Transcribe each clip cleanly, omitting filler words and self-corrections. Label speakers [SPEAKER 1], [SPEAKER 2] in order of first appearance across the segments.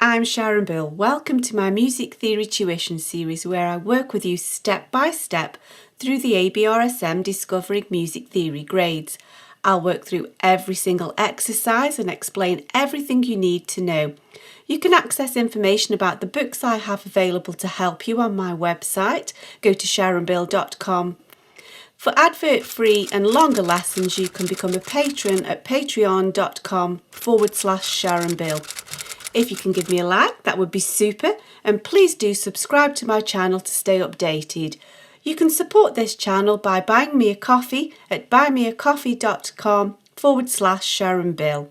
[SPEAKER 1] I'm Sharon. Welcome to my Music Theory Tuition series where I work with you step by step through the ABRSM Discovering Music Theory grades. I'll work through every single exercise and explain everything you need to know. You can access information about the books I have available to help you on my website. Go to sharonbill.com. For advert-free and longer lessons, you can become a patron at patreon.com/SharonBill. If you can give me a like, that would be super, and please do subscribe to my channel to stay updated. You can support this channel by buying me a coffee at buymeacoffee.com/SharonBill.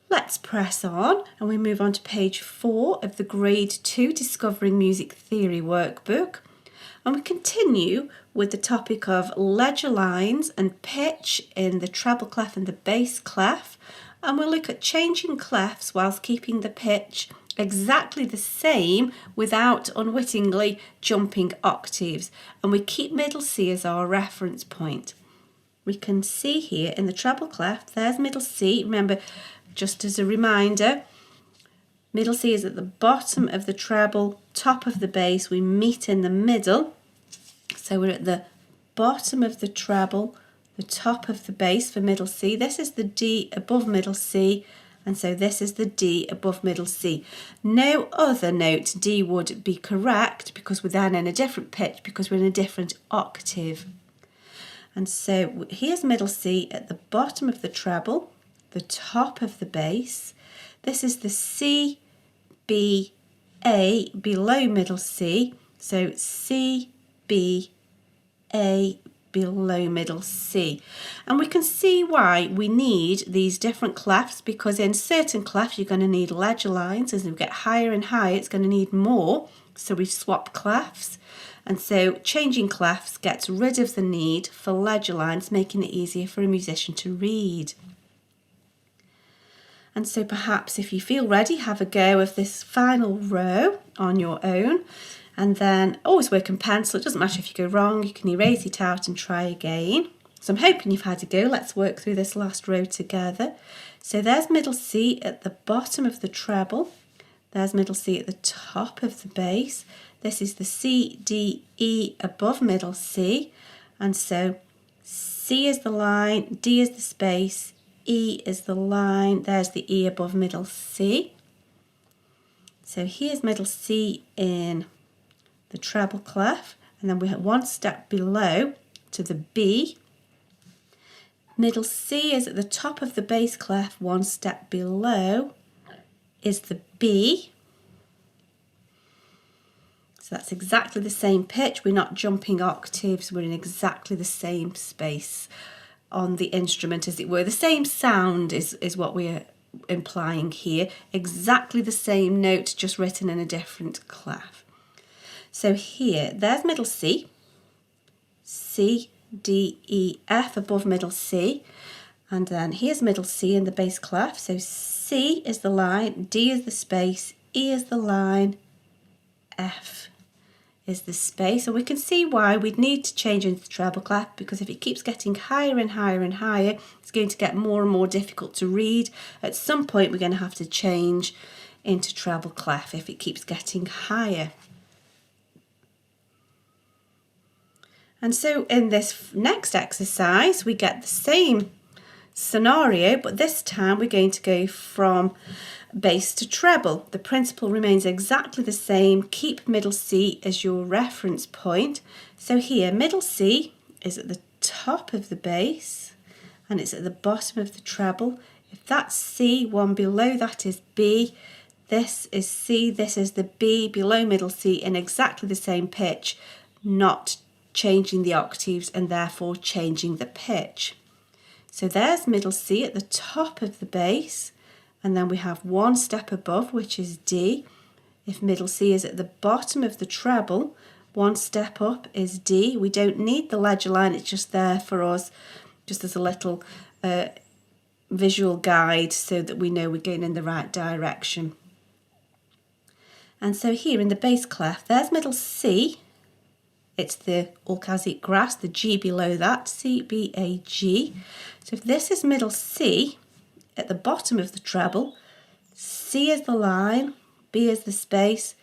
[SPEAKER 1] Let's press on and we move on to page 4 of the Grade 2 Discovering Music Theory workbook. And we continue with the topic of ledger lines and pitch in the treble clef and the bass clef. And we'll look at changing clefs whilst keeping the pitch exactly the same without unwittingly jumping octaves. And we keep middle C as our reference point. We can see here in the treble clef, there's middle C. Remember, just as a reminder, middle C is at the bottom of the treble, top of the bass. We meet in the middle. So we're at the bottom of the treble, the top of the bass for middle C. This is the D above middle C, and so this is the D above middle C. No other note D would be correct because we're then in a different pitch because we're in a different octave. And so here's middle C at the bottom of the treble, the top of the bass. This is the C, B, A below middle C. So C, B, A below middle C. And we can see why we need these different clefs, because in certain clefs you're going to need ledger lines. As we get higher and higher, it's going to need more. So we've swapped clefs. And so changing clefs gets rid of the need for ledger lines, making it easier for a musician to read. And so perhaps if you feel ready, have a go of this final row on your own. And then always work in pencil. It doesn't matter if you go wrong, you can erase it out and try again. So I'm hoping you've had a go. Let's work through this last row together. So there's middle C at the bottom of the treble. There's middle C at the top of the bass. This is the C, D, E above middle C. And so C is the line, D is the space, E is the line. There's the E above middle C. So here's middle C in the treble clef, and then we have one step below to the B. Middle C is at the top of the bass clef, one step below is the B. So that's exactly the same pitch. We're not jumping octaves, we're in exactly the same space on the instrument, as it were. The same sound is what we're implying here. Exactly the same note, just written in a different clef. So here, there's middle C, C, D, E, F above middle C, and then here's middle C in the bass clef. So C is the line, D is the space, E is the line, F is the space. And we can see why we'd need to change into the treble clef, because if it keeps getting higher and higher and higher, it's going to get more and more difficult to read. At some point, we're going to have to change into treble clef if it keeps getting higher. And so in this next exercise, we get the same scenario, but this time we're going to go from bass to treble. The principle remains exactly the same. Keep middle C as your reference point. So here, middle C is at the top of the bass and it's at the bottom of the treble. If that's C, one below that is B. This is C, this is the B below middle C in exactly the same pitch, not changing the octaves and therefore changing the pitch. So there's middle C at the top of the bass, and then we have one step above, which is D. If middle C is at the bottom of the treble, one step up is D. We don't need the ledger line, it's just there for us, just as a little visual guide so that we know we're going in the right direction. And so here in the bass clef, there's middle C. It's the Alkazic grass, the G below that, C, B, A, G. So if this is middle C at the bottom of the treble, C is the line, B is the space,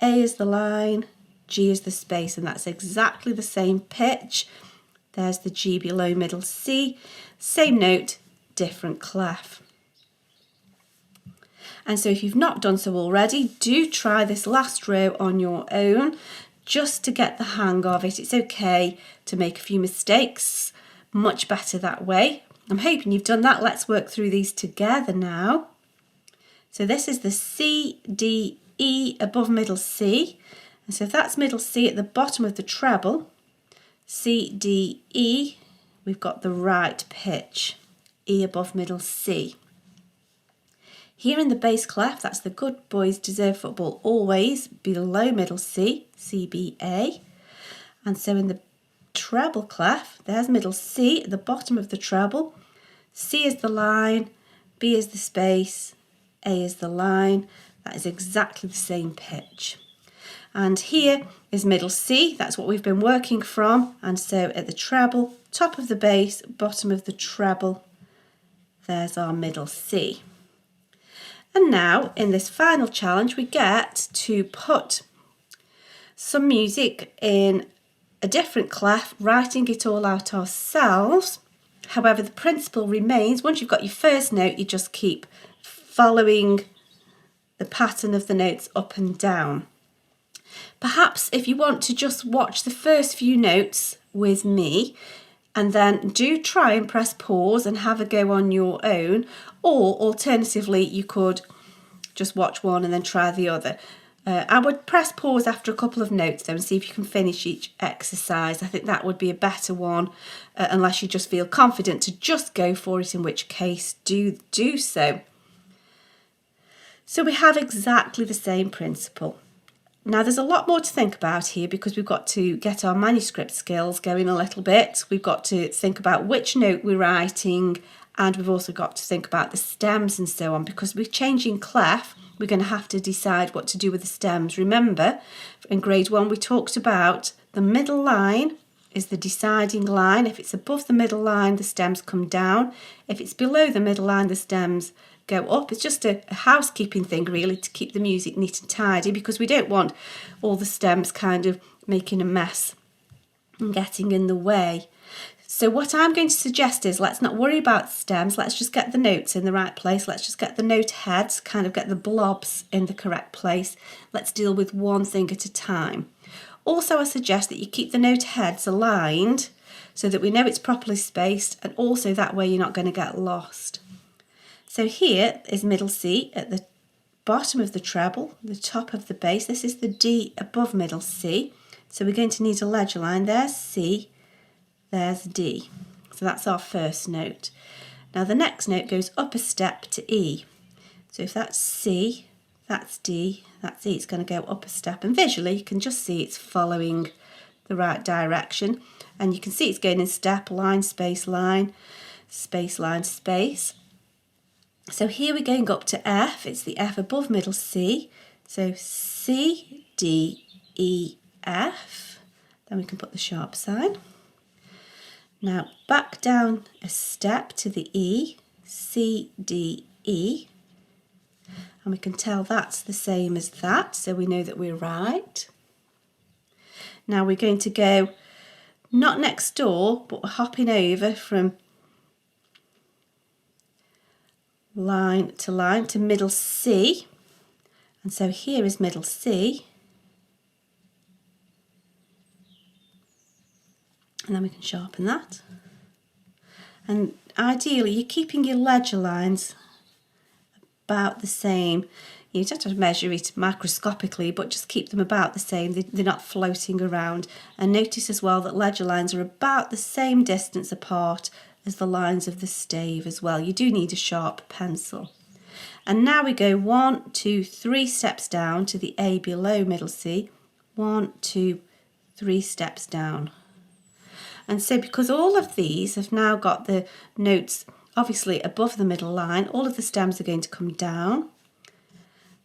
[SPEAKER 1] A is the line, G is the space, and that's exactly the same pitch. There's the G below middle C, same note, different clef. And so if you've not done so already, do try this last row on your own just to get the hang of it. It's okay to make a few mistakes, much better that way. I'm hoping you've done that. Let's work through these together now. So this is the C, D, E above middle C. And so if that's middle C at the bottom of the treble, C, D, E, we've got the right pitch, E above middle C. Here in the bass clef, that's the Good Boys Deserve Football Always below middle C, C, B, A. And so in the treble clef, there's middle C at the bottom of the treble. C is the line, B is the space, A is the line. That is exactly the same pitch. And here is middle C, that's what we've been working from. And so at the treble, top of the bass, bottom of the treble, there's our middle C. And now in this final challenge, we get to put some music in a different clef, writing it all out ourselves. However, the principle remains, once you've got your first note, you just keep following the pattern of the notes up and down. Perhaps if you want to just watch the first few notes with me, and then do try and press pause and have a go on your own, or alternatively you could just watch one and then try the other. I would press pause after a couple of notes though and see if you can finish each exercise. I think that would be a better one, unless you just feel confident to just go for it, in which case do so. So we have exactly the same principle. Now there's a lot more to think about here because we've got to get our manuscript skills going a little bit. We've got to think about which note we're writing, and we've also got to think about the stems and so on, because we're changing clef. We're going to have to decide what to do with the stems. Remember, in grade 1 we talked about the middle line is the deciding line. If it's above the middle line, the stems come down. If it's below the middle line, the stems go up. It's just a housekeeping thing really, to keep the music neat and tidy, because we don't want all the stems kind of making a mess and getting in the way. So what I'm going to suggest is, let's not worry about stems, let's just get the notes in the right place, let's just get the note heads, kind of get the blobs in the correct place. Let's deal with one thing at a time. Also, I suggest that you keep the note heads aligned so that we know it's properly spaced, and also that way you're not going to get lost. So here is middle C at the bottom of the treble, the top of the bass. This is the D above middle C. So we're going to need a ledger line. There's C, there's D. So that's our first note. Now the next note goes up a step to E. So if that's C, that's D, that's E. It's going to go up a step. And visually you can just see it's following the right direction. And you can see it's going in step, line, space, line, space, line, space. So here we're going up to F, it's the F above middle C. So C, D, E, F. Then we can put the sharp sign. Now back down a step to the E, C, D, E. And we can tell that's the same as that, so we know that we're right. Now we're going to go not next door, but we're hopping over from line to middle C, and so here is middle C, and then we can sharpen that. And ideally you're keeping your ledger lines about the same. You don't have to measure it microscopically, but just keep them about the same. They're not floating around. And notice as well that ledger lines are about the same distance apart as the lines of the stave as well. You do need a sharp pencil. And now we go 1, 2, 3 steps down to the A below middle C. 1, 2, 3 steps down. And so because all of these have now got the notes obviously above the middle line, all of the stems are going to come down.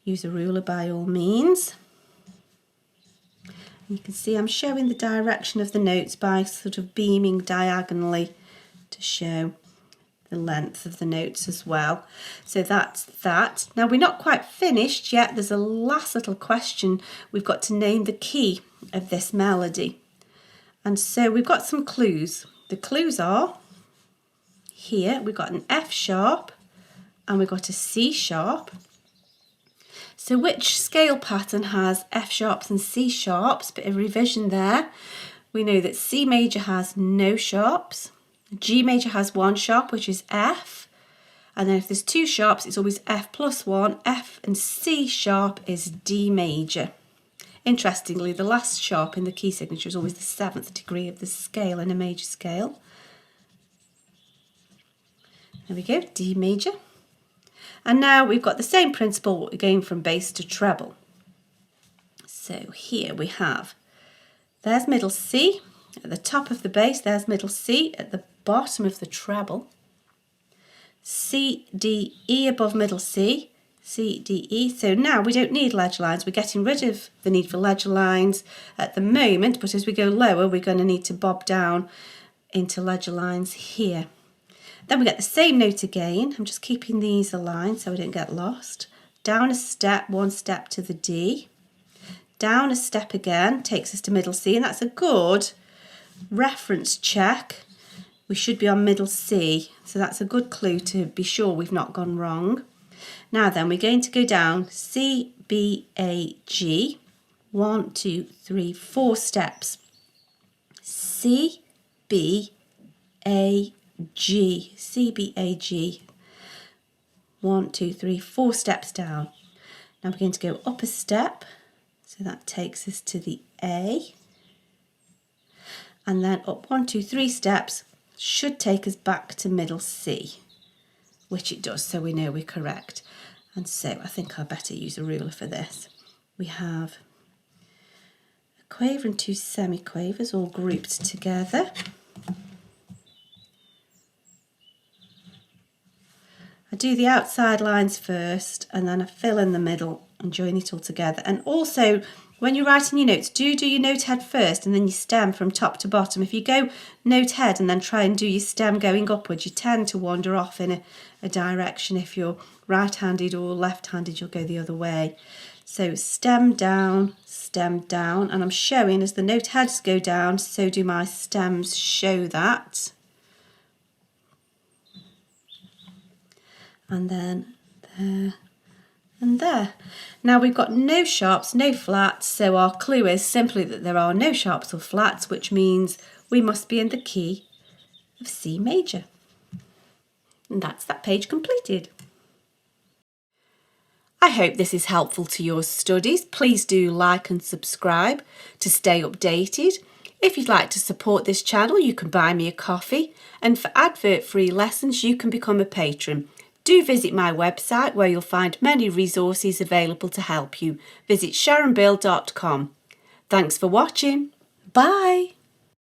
[SPEAKER 1] Use a ruler by all means. And you can see I'm showing the direction of the notes by sort of beaming diagonally to show the length of the notes as well. So that's that. Now we're not quite finished yet. There's a last little question. We've got to name the key of this melody. And so we've got some clues. The clues are here. We've got an F sharp and we've got a C sharp. So which scale pattern has F sharps and C sharps? Bit of revision there. We know that C major has no sharps. G major has one sharp, which is F. And then if there's two sharps, it's always F plus one. F and C sharp is D major. Interestingly, the last sharp in the key signature is always the 7th degree of the scale in a major scale. There we go, D major. And now we've got the same principle again from bass to treble. So here we have, there's middle C at the top of the bass, there's middle C at the bottom of the treble, C, D, E above middle C, C, D, E. So now we don't need ledger lines. We're getting rid of the need for ledger lines at the moment, but as we go lower, we're going to need to bob down into ledger lines here. Then we get the same note again. I'm just keeping these aligned so I don't get lost. Down a step, one step to the D. Down a step again, takes us to middle C, and that's a good reference check. We should be on middle C, so that's a good clue to be sure we've not gone wrong. Now then, we're going to go down C, B, A, G. 1, 2, 3, 4 steps. C, B, A, G. C, B, A, G. 1, 2, 3, 4 steps down. Now we're going to go up a step, so that takes us to the A. And then up 1, 2, 3 steps should take us back to middle C, which it does, so we know we're correct. And so I think I'd better use a ruler for this. We have a quaver and 2 semiquavers all grouped together. I do the outside lines first and then I fill in the middle and join it all together. And also, when you're writing your notes, do your note head first and then your stem from top to bottom. If you go note head and then try and do your stem going upwards, you tend to wander off in a direction. If you're right-handed or left-handed, you'll go the other way. So stem down, and I'm showing as the note heads go down, so do my stems show that. And then there and there. Now we've got no sharps, no flats, so our clue is simply that there are no sharps or flats, which means we must be in the key of C major. And that's that page completed. I hope this is helpful to your studies. Please do like and subscribe to stay updated. If you'd like to support this channel, you can buy me a coffee, and for advert-free lessons, you can become a patron. Do visit my website where you'll find many resources available to help you. Visit sharonbill.com. Thanks for watching. Bye.